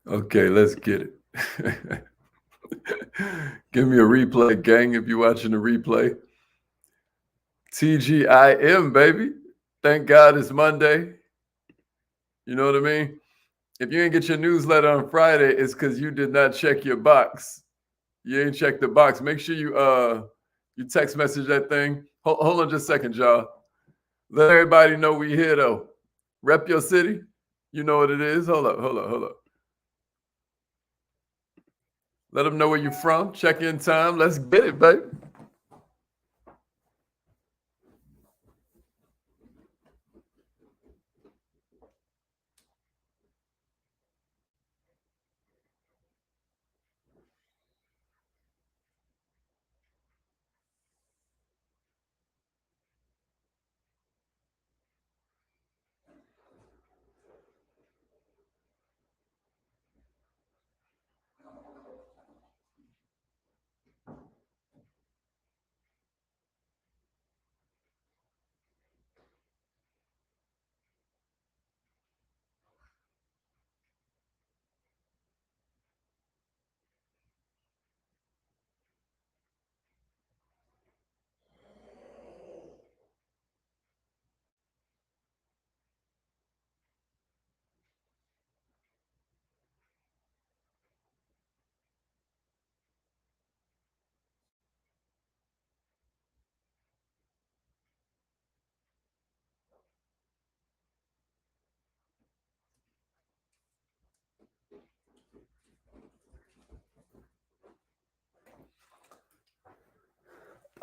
Okay, let's get it. Give me a replay, gang, if you're watching the replay. TGIM, baby. Thank God it's Monday. You know what I mean? If you ain't get your newsletter on Friday, it's because you did not check your box. You ain't checked the box. Make sure you text message that thing. Hold on just a second, y'all. Let everybody know we here though. Rep your city. You know what it is. Hold up. Let them know where you're from. Check in time. Let's get it, baby.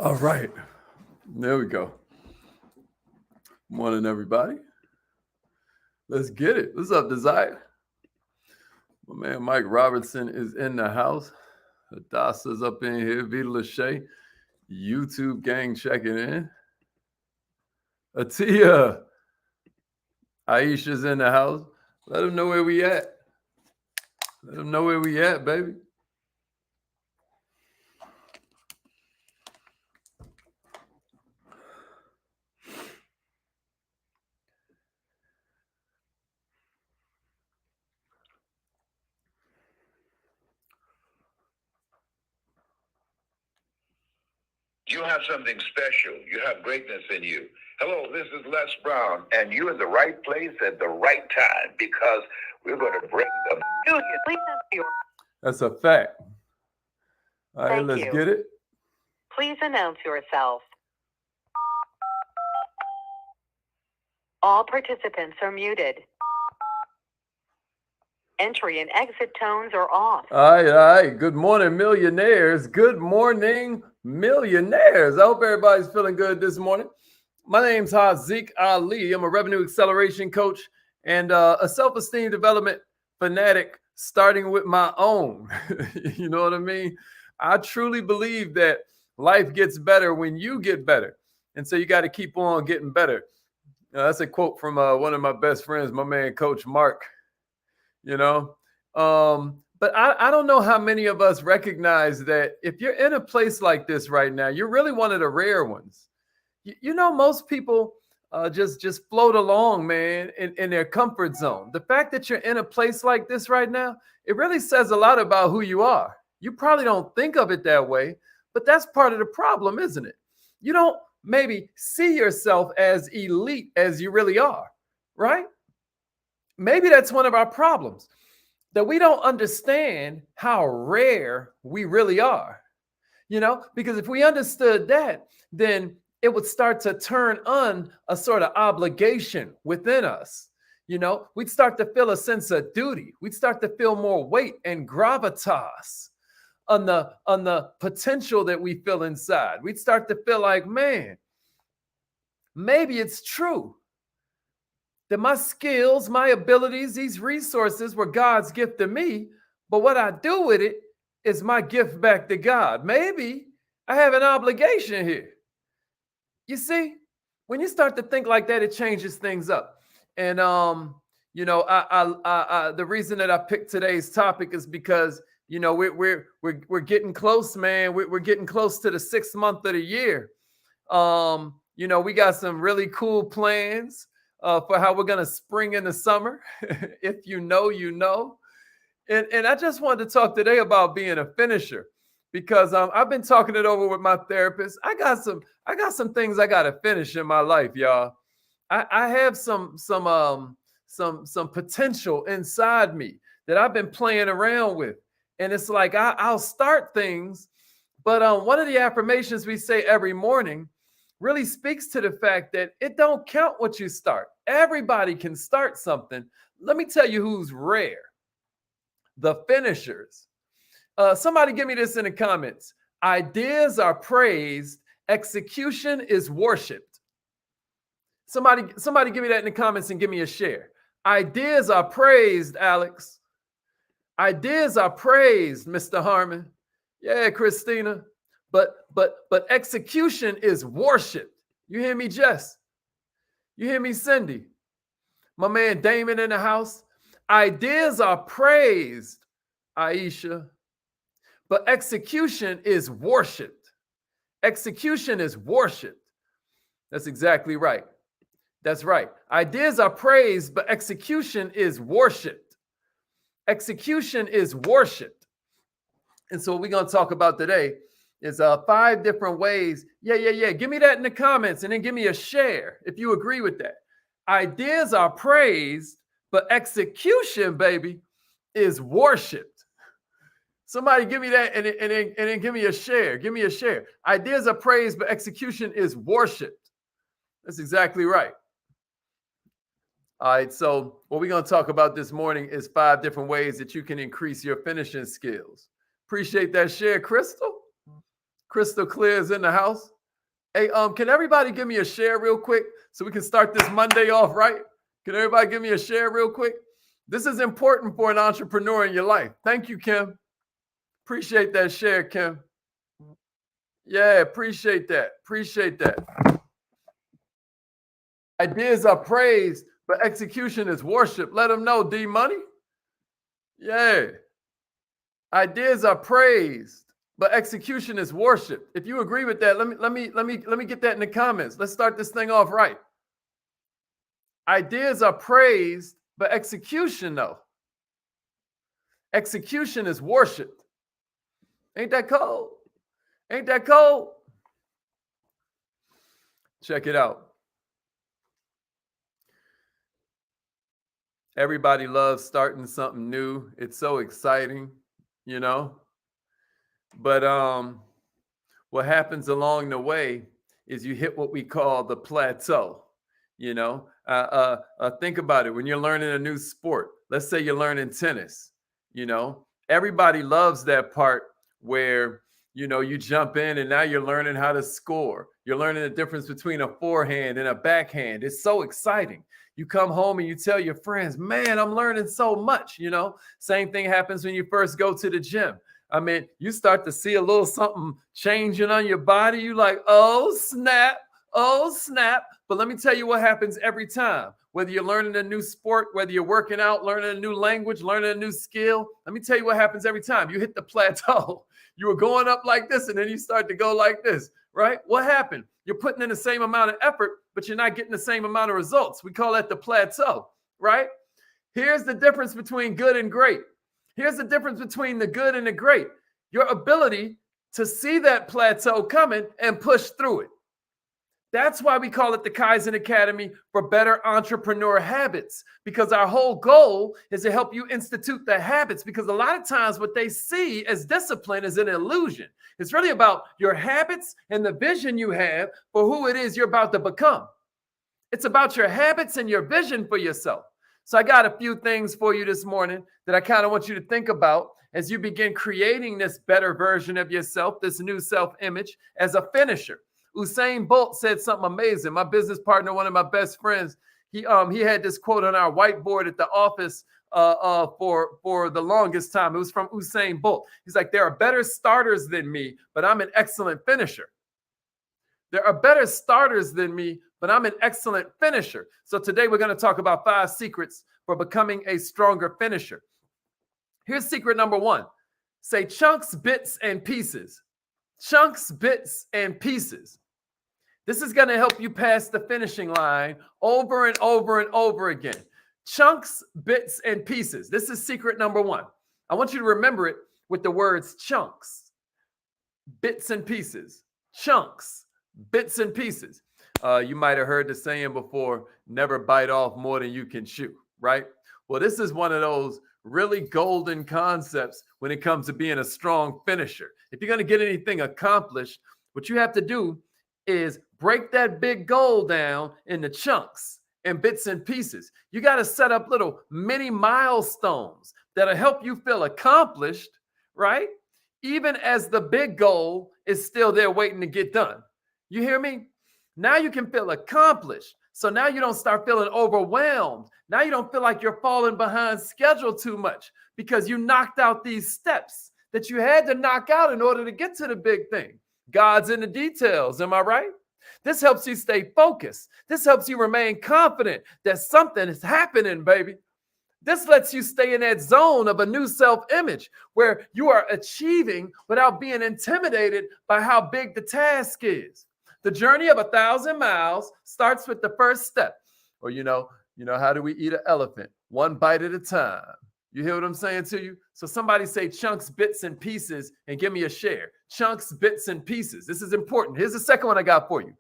All right. There we go. Morning, everybody. Let's get it. What's up, Desire? My man Mike Robertson is in the house. Hadassah's up in here. Vita Lachey. YouTube gang checking in. Atia. Aisha's in the house. Let them know where we at. Let them know where we at, baby. You have something special. You have greatness in you. Hello, this is Les Brown, and you're in the right place at the right time because we're going to bring the million. That's a fact. All right, Thank let's you. get it. Please announce yourself. All participants are muted. Entry and exit tones are off. All right. Good morning, millionaires. Good morning, millionaires. I hope everybody's feeling good this morning. My name's Haziq Ali. I'm a revenue acceleration coach and a self-esteem development fanatic, starting with my own. You know what I mean? I truly believe that life gets better when you get better. And so you got to keep on getting better. That's a quote from one of my best friends, my man, Coach Mark. You know, but I don't know how many of us recognize that if you're in a place like this right now, you're really one of the rare ones. You know, most people just float along, man, in their comfort zone. The fact that you're in a place like this right now, it really says a lot about who you are. You probably don't think of it that way, but that's part of the problem, isn't it? You don't maybe see yourself as elite as you really are, right? Maybe that's one of our problems, that we don't understand how rare we really are. You know, because if we understood that, then it would start to turn on a sort of obligation within us. You know, we'd start to feel a sense of duty. We'd start to feel more weight and gravitas on the potential that we feel inside. We'd start to feel like, man, maybe it's true that my skills, my abilities, these resources were God's gift to me, but what I do with it is my gift back to God. Maybe I have an obligation here. You see, when you start to think like that, it changes things up. And you know, the reason that I picked today's topic is because you know we're getting close, man. We're getting close to the 6th month of the year. You know, we got some really cool plans for how we're gonna spring in the summer. If you know, you know. And I just wanted to talk today about being a finisher because I've been talking it over with my therapist. I got some things I got to finish in my life, y'all. I have some potential inside me that I've been playing around with, and it's like I'll start things, but one of the affirmations we say every morning really speaks to the fact that it don't count what you start. Everybody can start something. Let me tell you who's rare: the finishers. Somebody give me this in the comments. Ideas are praised, execution is worshipped. Somebody give me that in the comments and give me a share. Ideas are praised, Alex. Ideas are praised, Mr. Harmon. Yeah, Christina. But execution is worshipped. You hear me, Jess? You hear me, Cindy? My man Damon in the house. Ideas are praised, Aisha. But execution is worshipped. Execution is worshipped. That's exactly right. That's right. Ideas are praised, but execution is worshipped. Execution is worshipped. And so what we're going to talk about today is 5 different ways. Yeah. Give me that in the comments and then give me a share if you agree with that. Ideas are praised, but execution, baby, is worshipped. Somebody give me that and then give me a share. Give me a share. Ideas are praised, but execution is worshipped. That's exactly right. All right, so what we're going to talk about this morning is 5 different ways that you can increase your finishing skills. Appreciate that share, Crystal. Crystal Clear is in the house. Hey, can everybody give me a share real quick so we can start this Monday off right? Can everybody give me a share real quick? This is important for an entrepreneur in your life. Thank you, Kim. Appreciate that share, Kim. Yeah, appreciate that. Appreciate that. Ideas are praised, but execution is worship. Let them know, D Money. Yeah. Ideas are praised, but execution is worship. If you agree with that, let me get that in the comments. Let's start this thing off right. Ideas are praised, but execution, though. Execution is worship. Ain't that cold? Ain't that cold? Check it out. Everybody loves starting something new. It's so exciting, you know. But what happens along the way is you hit what we call the plateau. You know, think about it. When you're learning a new sport, let's say you're learning tennis. You know, everybody loves that part where you jump in and now you're learning how to score. You're learning the difference between a forehand and a backhand. It's so exciting. You come home and you tell your friends, man, I'm learning so much. Same thing happens when you first go to the gym. I mean, you start to see a little something changing on your body. You like, oh, snap. Oh, snap. But let me tell you what happens every time. Whether you're learning a new sport, whether you're working out, learning a new language, learning a new skill, let me tell you what happens every time. You hit the plateau. You were going up like this, and then you start to go like this, right? What happened? You're putting in the same amount of effort, but you're not getting the same amount of results. We call that the plateau, right? Here's the difference between good and great. Here's the difference between the good and the great. Your ability to see that plateau coming and push through it. That's why we call it the Kaizen Academy for Better Entrepreneur Habits, because our whole goal is to help you institute the habits, because a lot of times what they see as discipline is an illusion. It's really about your habits and the vision you have for who it is you're about to become. It's about your habits and your vision for yourself. So I got a few things for you this morning that I kind of want you to think about as you begin creating this better version of yourself, this new self-image as a finisher. Usain Bolt said something amazing. My business partner, one of my best friends, he had this quote on our whiteboard at the office for the longest time. It was from Usain Bolt. He's like, there are better starters than me, but I'm an excellent finisher. There are better starters than me, but I'm an excellent finisher. So today we're going to talk about 5 secrets for becoming a stronger finisher. Here's secret number 1. Say chunks, bits, and pieces. Chunks, bits, and pieces. This is going to help you pass the finishing line over and over and over again. Chunks, bits, and pieces. This is secret number 1. I want you to remember it with the words chunks, bits and pieces, chunks, bits and pieces. You might have heard the saying before, never bite off more than you can chew, right? Well, this is one of those really golden concepts when it comes to being a strong finisher. If you're going to get anything accomplished, what you have to do is break that big goal down into chunks and bits and pieces. You got to set up little mini milestones that'll help you feel accomplished, right? Even as the big goal is still there waiting to get done. You hear me? Now you can feel accomplished. So now you don't start feeling overwhelmed. Now you don't feel like you're falling behind schedule too much because you knocked out these steps that you had to knock out in order to get to the big thing. God's in the details. Am I right? This helps you stay focused. This helps you remain confident that something is happening, baby. This lets you stay in that zone of a new self-image where you are achieving without being intimidated by how big the task is. The journey of 1,000 miles starts with the first step. Or, how do we eat an elephant? One bite at a time. You hear what I'm saying to you? So somebody say chunks, bits, and pieces, and give me a share. Chunks, bits, and pieces. This is important. Here's the second one I got for you.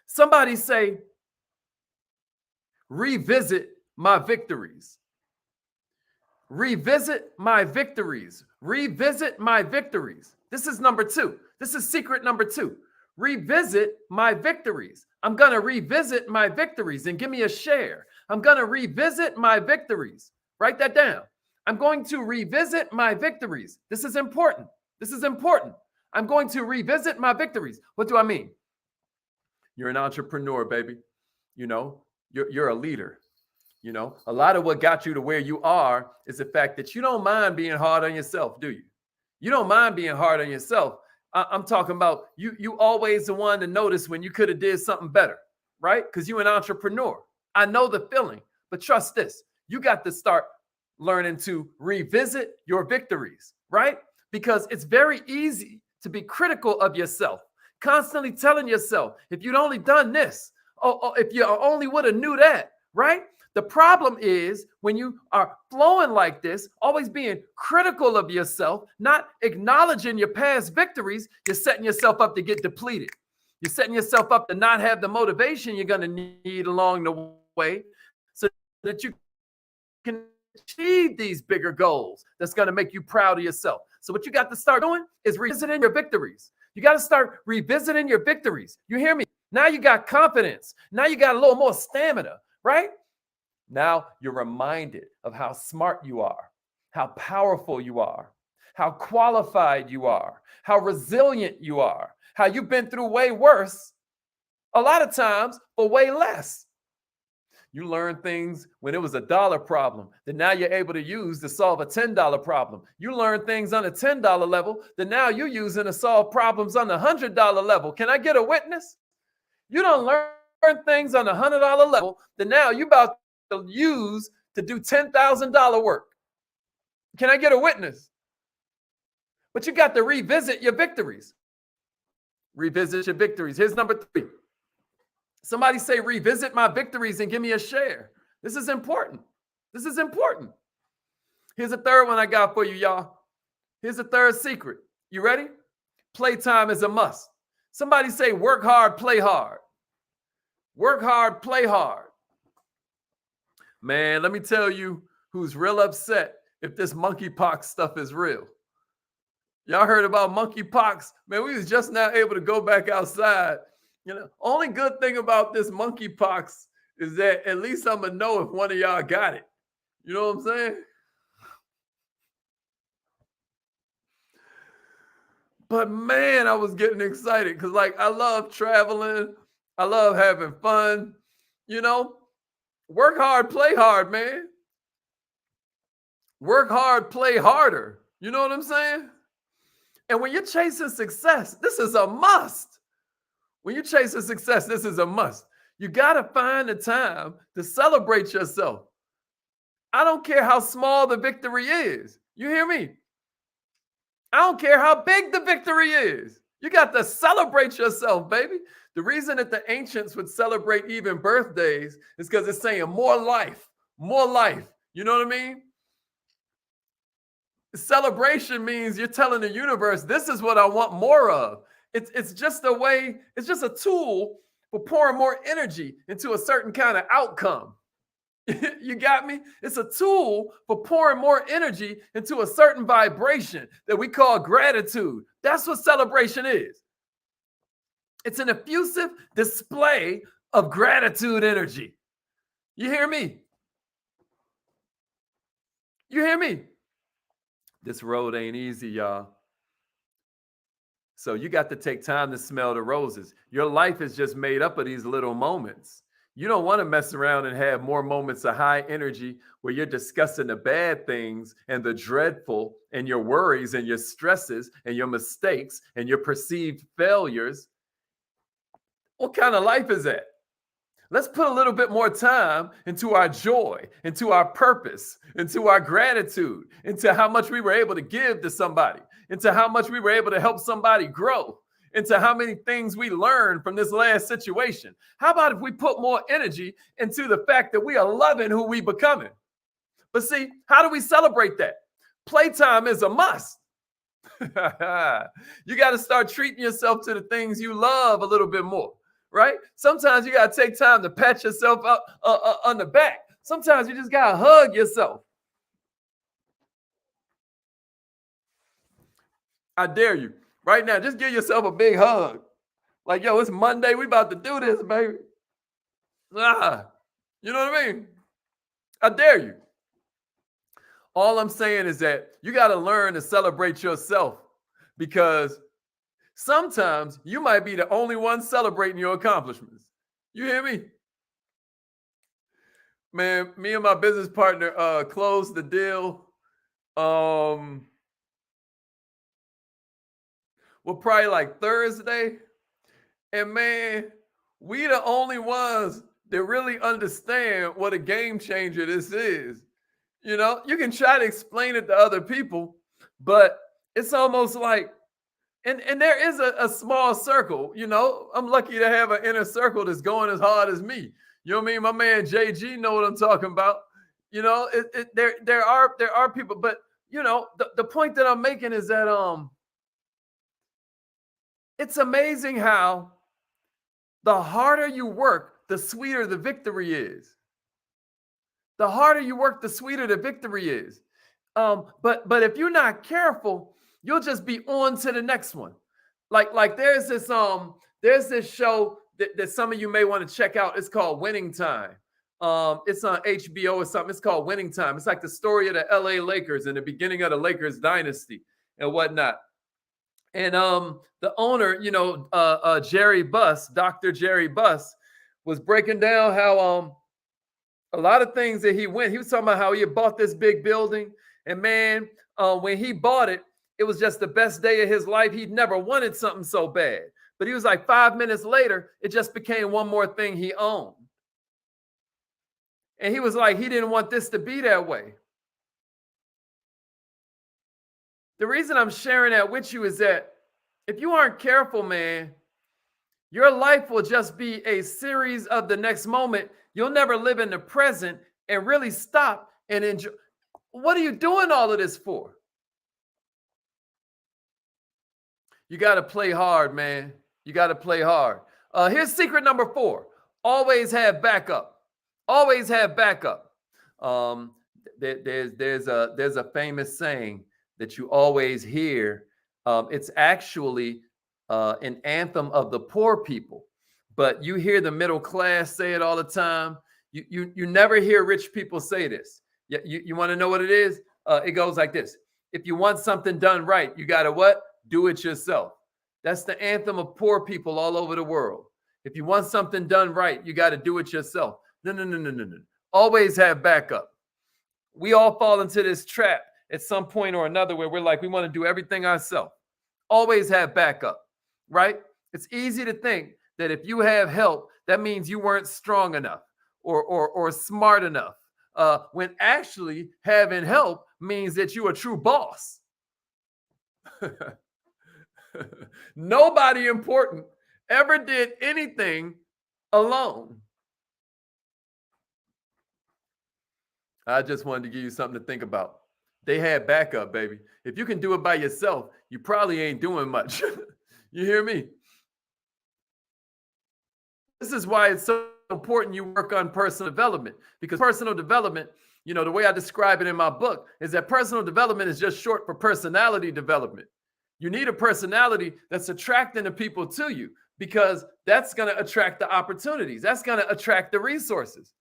Somebody say, revisit my victories. Revisit my victories. Revisit my victories. This is number 2. This is secret number 2. Revisit my victories. I'm going to revisit my victories and give me a share. I'm going to revisit my victories. Write that down. I'm going to revisit my victories. This is important. This is important. I'm going to revisit my victories. What do I mean? You're an entrepreneur, baby. You're a leader. A lot of what got you to where you are is the fact that you don't mind being hard on yourself, do you? You don't mind being hard on yourself. I'm talking about you always the one to notice when you could have did something better, right? Because you're an entrepreneur. I know the feeling, but trust this. You got to start learning to revisit your victories, right? Because it's very easy to be critical of yourself, constantly telling yourself, if you'd only done this, if you only would have knew that, right? The problem is when you are flowing like this, always being critical of yourself, not acknowledging your past victories, you're setting yourself up to get depleted. You're setting yourself up to not have the motivation you're going to need along the way so that you can achieve these bigger goals that's going to make you proud of yourself. So what you got to start doing is revisiting your victories. You got to start revisiting your victories. You hear me? Now you got confidence. Now you got a little more stamina, right? Now you're reminded of how smart you are, how powerful you are, how qualified you are, how resilient you are, how you've been through way worse, a lot of times for way less. You learn things when it was a $1 problem that now you're able to use to solve a $10 problem. You learn things on a $10 level that now you're using to solve problems on the $100 level. Can I get a witness? You don't learn things on the $100 level that now you're about to use to do $10,000 work. Can I get a witness? But you got to revisit your victories. Revisit your victories. Here's number 3. Somebody say, revisit my victories and give me a share. This is important. This is important. Here's a third one I got for you, y'all. Here's a third secret. You ready? Playtime is a must. Somebody say, work hard, play hard. Work hard, play hard. Man, let me tell you who's real upset if this monkeypox stuff is real. Y'all heard about monkeypox? Man, we was just now able to go back outside. Only good thing about this monkeypox is that at least I'm going to know if one of y'all got it. You know what I'm saying? But man, I was getting excited because I love traveling. I love having fun. Work hard, play hard, man. Work hard, play harder. You know what I'm saying? And when you're chasing success, this is a must. When you're chasing success, this is a must. You got to find the time to celebrate yourself. I don't care how small the victory is. You hear me? I don't care how big the victory is. You got to celebrate yourself, baby. The reason that the ancients would celebrate even birthdays is because it's saying more life, more life. You know what I mean? Celebration means you're telling the universe, this is what I want more of. It's just a way, it's just a tool for pouring more energy into a certain kind of outcome. You got me? It's a tool for pouring more energy into a certain vibration that we call gratitude. That's what celebration is. It's an effusive display of gratitude energy. You hear me? You hear me? This road ain't easy, y'all. So you got to take time to smell the roses. Your life is just made up of these little moments. You don't want to mess around and have more moments of high energy where you're discussing the bad things and the dreadful and your worries and your stresses and your mistakes and your perceived failures. What kind of life is that? Let's put a little bit more time into our joy, into our purpose, into our gratitude, into how much we were able to give to somebody, into how much we were able to help somebody grow, into how many things we learned from this last situation. How about if we put more energy into the fact that we are loving who we becoming? But see, how do we celebrate that? Playtime is a must. You got to start treating yourself to the things you love a little bit more. Right? Sometimes you got to take time to pat yourself up on the back. Sometimes you just got to hug yourself. I dare you right now. Just give yourself a big hug. Like, yo, it's Monday. We about to do this, baby. You know what I mean? I dare you. All I'm saying is that you got to learn to celebrate yourself, because sometimes you might be the only one celebrating your accomplishments. You hear me? Man, me and my business partner closed the deal. Well, probably like Thursday. And man, we the only ones that really understand what a game changer this is. You know, you can try to explain it to other people, but it's almost like, and there is a small circle, you know. I'm lucky to have an inner circle that's going as hard as me. You know what I mean? My man JG know what I'm talking about. You know, there are people, but you know, the point that I'm making is that it's amazing how the harder you work, the sweeter the victory is. The harder you work, the sweeter the victory is. But if you're not careful, you'll just be on to the next one. Like there's this show that some of you may want to check out. It's called Winning Time. It's on HBO or something. It's called Winning Time. It's like the story of the LA Lakers and the beginning of the Lakers dynasty and whatnot. And the owner, you know, Jerry Buss, Dr. Jerry Buss, was breaking down how a lot of things that he was talking about how he had bought this big building. And man, when he bought it, it was just the best day of his life. He'd never wanted something so bad. But he was like 5 minutes later, it just became one more thing he owned. And he was like, he didn't want this to be that way. The reason I'm sharing that with you is that if you aren't careful, man, your life will just be a series of the next moment. You'll never live in the present and really stop and enjoy. What are you doing all of this for? You got to play hard, man. You got to play hard. Here's secret number 4. Always have backup. Always have backup. There's a famous saying that you always hear. It's actually an anthem of the poor people, but you hear the middle class say it all the time. You never hear rich people say this. You want to know what it is? It goes like this. If you want something done right, you got to what? Do it yourself. That's the anthem of poor people all over the world. If you want something done right, you got to do it yourself. No. Always have backup. We all fall into this trap at some point or another where we're like, we want to do everything ourselves. Always have backup, right? It's easy to think that if you have help, that means you weren't strong enough or smart enough. When actually having help means that you're a true boss. Nobody important ever did anything alone. I just wanted to give you something to think about. They had backup, baby. If you can do it by yourself, you probably ain't doing much. You hear me? This is why it's so important you work on personal development, because personal development, the way I describe it in my book is that personal development is just short for personality development. You need a personality that's attracting the people to you, because that's going to attract the opportunities. That's going to attract the resources.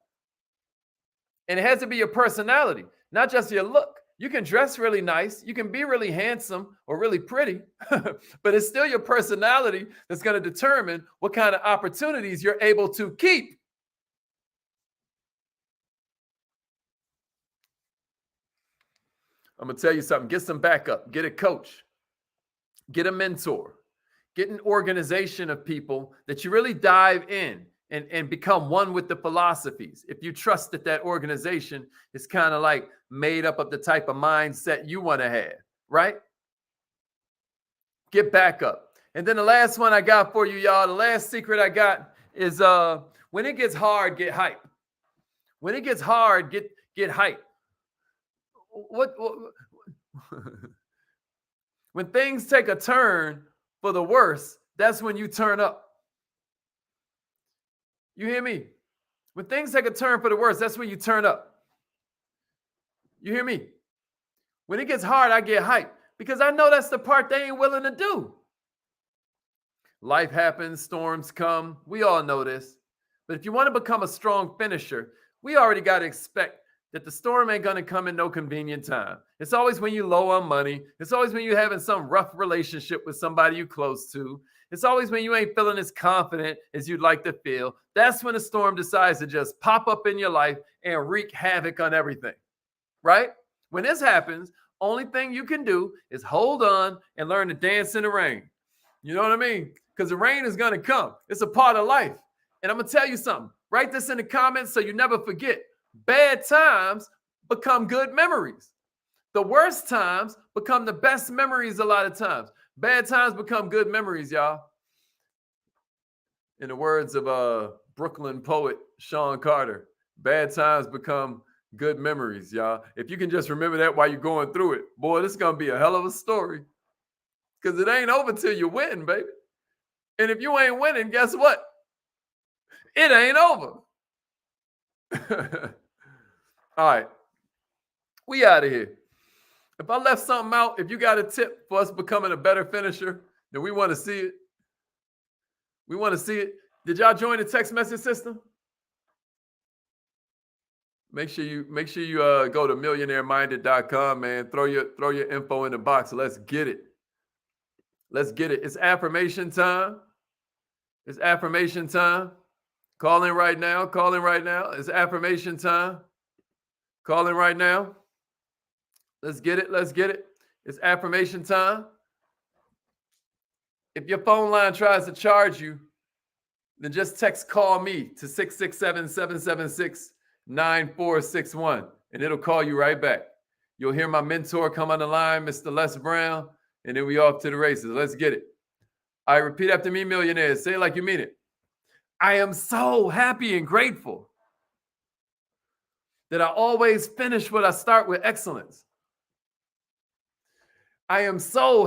And it has to be your personality, not just your look. You can dress really nice. You can be really handsome or really pretty, but it's still your personality that's going to determine what kind of opportunities you're able to keep. I'm going to tell you something. Get some backup. Get a coach. Get a mentor. Get an organization of people that you really dive in and become one with the philosophies. If you trust that organization is kind of like made up of the type of mindset you want to have, right? Get backup. And then the last one I got for you, y'all, the last secret I got is when it gets hard, get hype. When it gets hard, get hype. What when things take a turn for the worse, that's when you turn up. You hear me? When things take a turn for the worse, that's when you turn up. You hear me? When it gets hard, I get hyped because I know that's the part they ain't willing to do. Life happens, storms come. We all know this. But if you want to become a strong finisher, we already got to expect that the storm ain't going to come in no convenient time. It's always when you're low on money. It's always when you're having some rough relationship with somebody you're close to. It's always when you ain't feeling as confident as you'd like to feel. That's when a storm decides to just pop up in your life and wreak havoc on everything, right? When this happens, only thing you can do is hold on and learn to dance in the rain. You know what I mean? Because the rain is going to come. It's a part of life. And I'm going to tell you something. Write this in the comments so you never forget. Bad times become good memories. The worst times become the best memories a lot of times. Bad times become good memories, y'all. In the words of Brooklyn poet Sean Carter, bad times become good memories, y'all. If you can just remember that while you're going through it, boy, this is going to be a hell of a story. Because it ain't over till you win, baby. And if you ain't winning, guess what? It ain't over. All right. We out of here. If I left something out, if you got a tip for us becoming a better finisher, then we want to see it. We want to see it. Did y'all join the text message system? Make sure you go to millionaireminded.com, man. Throw your info in the box. Let's get it. Let's get it. It's affirmation time. It's affirmation time. Call in right now. Call in right now. It's affirmation time. Call in right now. Let's get it. Let's get it. It's affirmation time. If your phone line tries to charge you, then just text call me to 667-776-9461 and it'll call you right back. You'll hear my mentor come on the line, Mr. Les Brown, and then we off to the races. Let's get it. All right, repeat after me, millionaires. Say it like you mean it. I am so happy and grateful that I always finish what I start with excellence. I am so happy